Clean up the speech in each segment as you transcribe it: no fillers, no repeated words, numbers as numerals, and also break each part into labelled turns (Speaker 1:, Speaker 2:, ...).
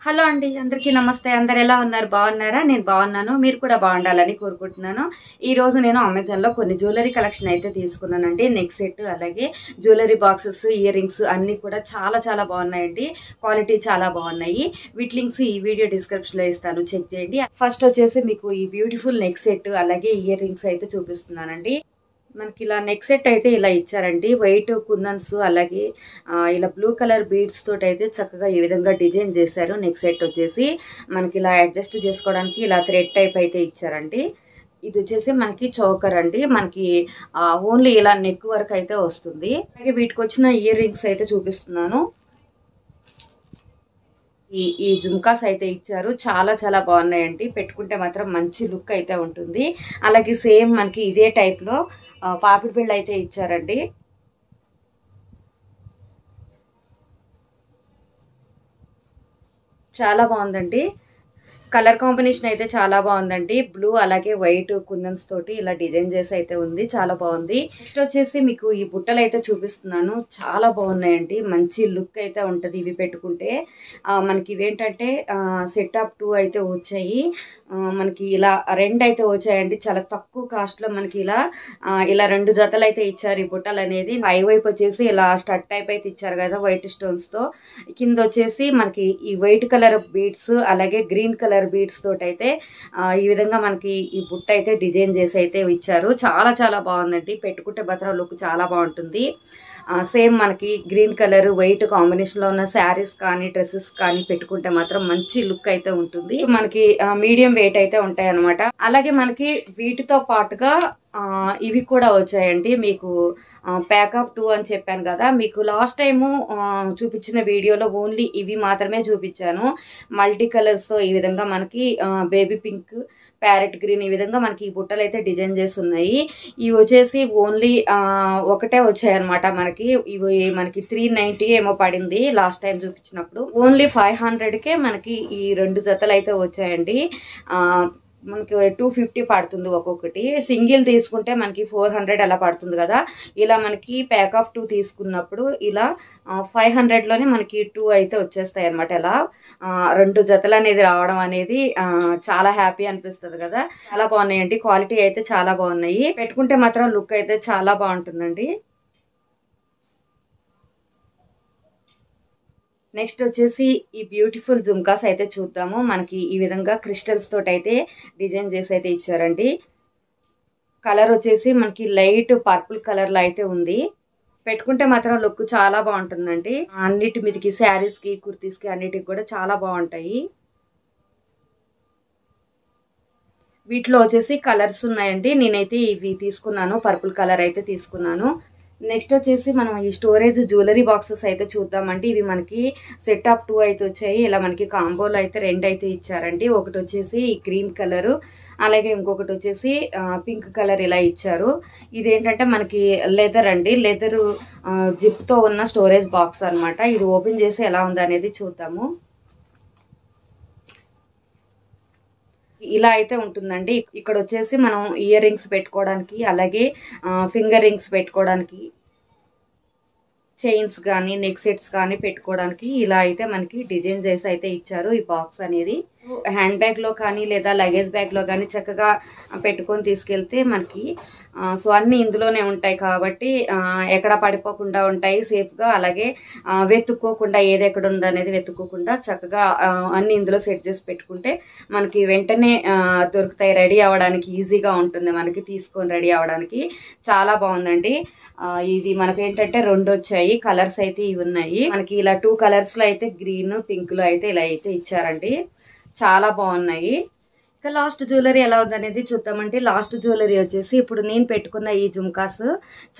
Speaker 1: Hello అండి, అందరికీ నమస్తే. అందరు ఎలా ఉన్నారు? బాగున్నారా? నేను బాగున్నాను. మీరు కూడా బాగుండాలని కోరుకుంటున్నాను. ఈ రోజు నేను అమెజాన్లో కొన్ని జ్యువెలరీ కలెక్షన్ అయితే తీసుకున్నానండి. నెక్ సెట్, అలాగే జ్యువెలరీ బాక్సెస్, ఇయర్ రింగ్స్ అన్నీ కూడా చాలా చాలా బాగున్నాయండి. క్వాలిటీ చాలా బాగున్నాయి. వీటి లింక్స్ ఈ వీడియో డిస్క్రిప్షన్లో ఇస్తాను, చెక్ చేయండి. ఫస్ట్ వచ్చేసి మీకు ఈ బ్యూటిఫుల్ నెక్ సెట్ అలాగే ఇయర్ రింగ్స్ అయితే చూపిస్తున్నానండి. మనకి ఇలా నెక్ సెట్ అయితే ఇలా ఇచ్చారండి. వైట్ కుందన్స్ అలాగే ఇలా బ్లూ కలర్ బీడ్స్ తోటి అయితే చక్కగా ఈ విధంగా డిజైన్ చేశారు. నెక్ సెట్ వచ్చేసి మనకి ఇలా అడ్జస్ట్ చేసుకోవడానికి ఇలా థ్రెడ్ టైప్ అయితే ఇచ్చారండి. ఇది వచ్చేసి మనకి చోకర్ అండి. మనకి ఓన్లీ ఇలా నెక్ వరకు అయితే వస్తుంది. అలాగే వీటికి వచ్చిన ఇయర్ రింగ్స్ అయితే చూపిస్తున్నాను. ఈ జుమ్కాస్ అయితే ఇచ్చారు. చాలా చాలా బాగున్నాయండి. పెట్టుకుంటే మాత్రం మంచి లుక్ అయితే ఉంటుంది. అలాగే సేమ్ మనకి ఇదే టైప్ లో పాపిడి బిళ్ళ అయితే ఇచ్చారండి. చాలా బాగుందండి. కలర్ కాంబినేషన్ అయితే చాలా బాగుందండి. బ్లూ అలాగే వైట్ కుందన్స్ తోటి ఇలా డిజైన్ చేసి అయితే ఉంది. చాలా బాగుంది. నెక్స్ట్ వచ్చేసి మీకు ఈ బుట్టలు అయితే చూపిస్తున్నాను. చాలా బాగున్నాయండి. మంచి లుక్ అయితే ఉంటది ఇవి పెట్టుకుంటే. మనకి ఇవేంటంటే సెట్ ఆఫ్ 2 అయితే వచ్చాయి. మనకి ఇలా 2 అయితే వచ్చాయండి. చాలా తక్కువ కాస్ట్ లో మనకి ఇలా 2 జతలు అయితే ఇచ్చారు. ఈ బుట్టలు అనేది పై వైపు వచ్చేసి ఇలా స్టడ్ టైప్ అయితే ఇచ్చారు కదా, వైట్ స్టోన్స్ తో. కింద వచ్చేసి మనకి ఈ వైట్ కలర్ బీడ్స్ అలాగే గ్రీన్ కలర్ బీడ్స్ తోటి అయితే ఈ విధంగా మనకి ఈ బుట్ట అయితే డిజైన్ చేసి అయితే ఇచ్చారు. చాలా చాలా బాగుందండి. పెట్టుకుంటే మాత్రం లుక్ చాలా బాగుంటుంది. సేమ్ మనకి గ్రీన్ కలర్ వైట్ కాంబినేషన్ లో ఉన్న శారీస్ కానీ డ్రెస్సెస్ కానీ పెట్టుకుంటే మాత్రం మంచి లుక్ అయితే ఉంటుంది. మనకి మీడియం వెయిట్ అయితే ఉంటాయి అనమాట. అలాగే మనకి వీటితో పాటుగా ఇవి కూడా వచ్చాయండి. మీకు ప్యాక్ ఆఫ్ 2 అని చెప్పాను కదా, మీకు లాస్ట్ టైము చూపించిన వీడియోలో ఓన్లీ ఇవి మాత్రమే చూపించాను. మల్టీ కలర్స్ తో ఈ విధంగా మనకి బేబీ పింక్, ప్యారెట్ గ్రీన్ ఈ విధంగా మనకి ఈ బుట్టలు అయితే డిజైన్ చేసి ఉన్నాయి. ఇవి వచ్చేసి ఓన్లీ ఒకటే వచ్చాయి అనమాట. ఇవి మనకి 390 ఏమో పడింది లాస్ట్ టైం చూపించినప్పుడు. ఓన్లీ 500కే మనకి ఈ 2 జతలు అయితే వచ్చాయండి. మనకి 250 పడుతుంది ఒక్కొక్కటి. సింగిల్ తీసుకుంటే మనకి 400 అలా పడుతుంది కదా. ఇలా మనకి ప్యాక్ ఆఫ్ 2 తీసుకున్నప్పుడు ఇలా 500లోనే మనకి 2 అయితే వచ్చేస్తాయి అనమాట. ఇలా 2 జతలు అనేది రావడం అనేది చాలా హ్యాపీ అనిపిస్తుంది కదా. చాలా బాగున్నాయండి. క్వాలిటీ అయితే చాలా బాగున్నాయి. పెట్టుకుంటే మాత్రం లుక్ అయితే చాలా బాగుంటుందండి. నెక్స్ట్ వచ్చేసి ఈ బ్యూటిఫుల్ జుమ్కాస్ అయితే చూద్దాము. మనకి ఈ విధంగా క్రిస్టల్స్ తోటి అయితే డిజైన్ చేసి అయితే ఇచ్చారండి. కలర్ వచ్చేసి మనకి లైట్ పర్పుల్ కలర్ లో అయితే ఉంది. పెట్టుకుంటే మాత్రం లుక్ చాలా బాగుంటుందండి. అన్నిటి మీదకి శారీస్ కి, కుర్తీస్ కి అన్నిటికి కూడా చాలా బాగుంటాయి. వీటిలో వచ్చేసి కలర్స్ ఉన్నాయండి. నేనైతే ఇవి తీసుకున్నాను, పర్పుల్ కలర్ అయితే తీసుకున్నాను. నెక్స్ట్ వచ్చేసి మనం ఈ స్టోరేజ్ జ్యువెలరీ బాక్సెస్ అయితే చూద్దామండి. ఇవి మనకి సెట్ ఆఫ్ 2 అయితే వచ్చాయి. ఇలా మనకి కాంబోలో అయితే 2 అయితే ఇచ్చారండి. ఒకటి వచ్చేసి గ్రీన్ కలర్ అలాగే ఇంకొకటి వచ్చేసి పింక్ కలర్ ఇలా ఇచ్చారు. ఇదేంటంటే మనకి లెదర్ అండి. లెదర్ జిప్ తో ఉన్న స్టోరేజ్ బాక్స్ అనమాట. ఇది ఓపెన్ చేసి ఎలా ఉంది అనేది చూద్దాము. ఇలా అయితే ఉంటుందండి. ఇక్కడ వచ్చేసి మనం ఇయర్ రింగ్స్ పెట్టుకోవడానికి అలాగే ఫింగర్ రింగ్స్ పెట్టుకోవడానికి, చైన్స్ కానీ నెక్ సెట్స్ కానీ పెట్టుకోవడానికి ఇలా అయితే మనకి డిజైన్ చేసి అయితే ఇచ్చారు ఈ బాక్స్ అనేది. హ్యాండ్ బ్యాగ్ లో కానీ లేదా లగేజ్ బ్యాగ్ లో కానీ చక్కగా పెట్టుకొని తీసుకెళ్తే మనకి సో అన్ని ఇందులోనే ఉంటాయి కాబట్టి ఎక్కడ పడిపోకుండా ఉంటాయి సేఫ్ గా. అలాగే వెతుక్కోకుండా ఏది ఎక్కడ ఉందో అనేది వెతుక్కోకుండా చక్కగా అన్ని ఇందులో సెట్ చేసి పెట్టుకుంటే మనకి వెంటనే దొరుకుతాయి. రెడీ అవ్వడానికి ఈజీగా ఉంటుంది. మనకి తీసుకొని రెడీ అవ్వడానికి చాలా బాగుందండి. ఇది మనకి ఏంటంటే 2 వచ్చాయి. కలర్స్ అయితే ఇవి ఉన్నాయి. మనకి ఇలా 2 కలర్స్ లో అయితే గ్రీన్, పింక్ లో అయితే ఇలా అయితే ఇచ్చారండి. చాలా బాగున్నాయి. ఇక లాస్ట్ జ్యువెలరీ ఎలా ఉందనేది చూద్దామంటే, లాస్ట్ జ్యువెలరీ వచ్చేసి ఇప్పుడు నేను పెట్టుకున్న ఈ జుమ్కాస్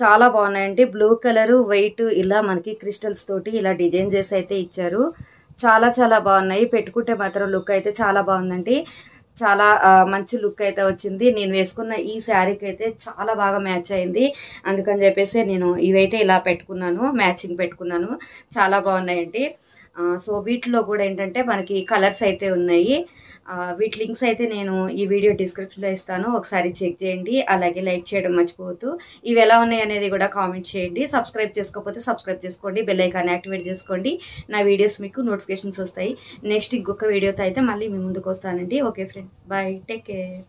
Speaker 1: చాలా బాగున్నాయండి. బ్లూ కలర్ వైట్ ఇలా మనకి క్రిస్టల్స్ తోటి ఇలా డిజైన్ చేసి అయితే ఇచ్చారు. చాలా చాలా బాగున్నాయి. పెట్టుకుంటే మాత్రం లుక్ అయితే చాలా బాగుందండి. చాలా మంచి లుక్ అయితే వచ్చింది. నేను వేసుకున్న ఈ శారీకి అయితే చాలా బాగా మ్యాచ్ అయింది. అందుకని చెప్పేసి నేను ఇవైతే ఇలా పెట్టుకున్నాను, మ్యాచింగ్ పెట్టుకున్నాను. చాలా బాగున్నాయండి. సో వీటిలో కూడా ఏంటంటే మనకి కలర్స్ అయితే ఉన్నాయి. వీటి లింక్స్ అయితే నేను ఈ వీడియో డిస్క్రిప్షన్లో ఇస్తాను, ఒకసారి చెక్ చేయండి. అలాగే లైక్ చేయడం మర్చిపోవద్దు. ఇవి ఎలా ఉన్నాయి అనేది కూడా కామెంట్ చేయండి. సబ్స్క్రైబ్ చేసుకోకపోతే సబ్స్క్రైబ్ చేసుకోండి, బెల్ ఐకాన్ యాక్టివేట్ చేసుకోండి. నా వీడియోస్ మీకు నోటిఫికేషన్స్ వస్తాయి. నెక్స్ట్ ఇంకొక వీడియోతో అయితే మళ్ళీ మీ ముందుకు వస్తానండి. Okay friends, bye, take care.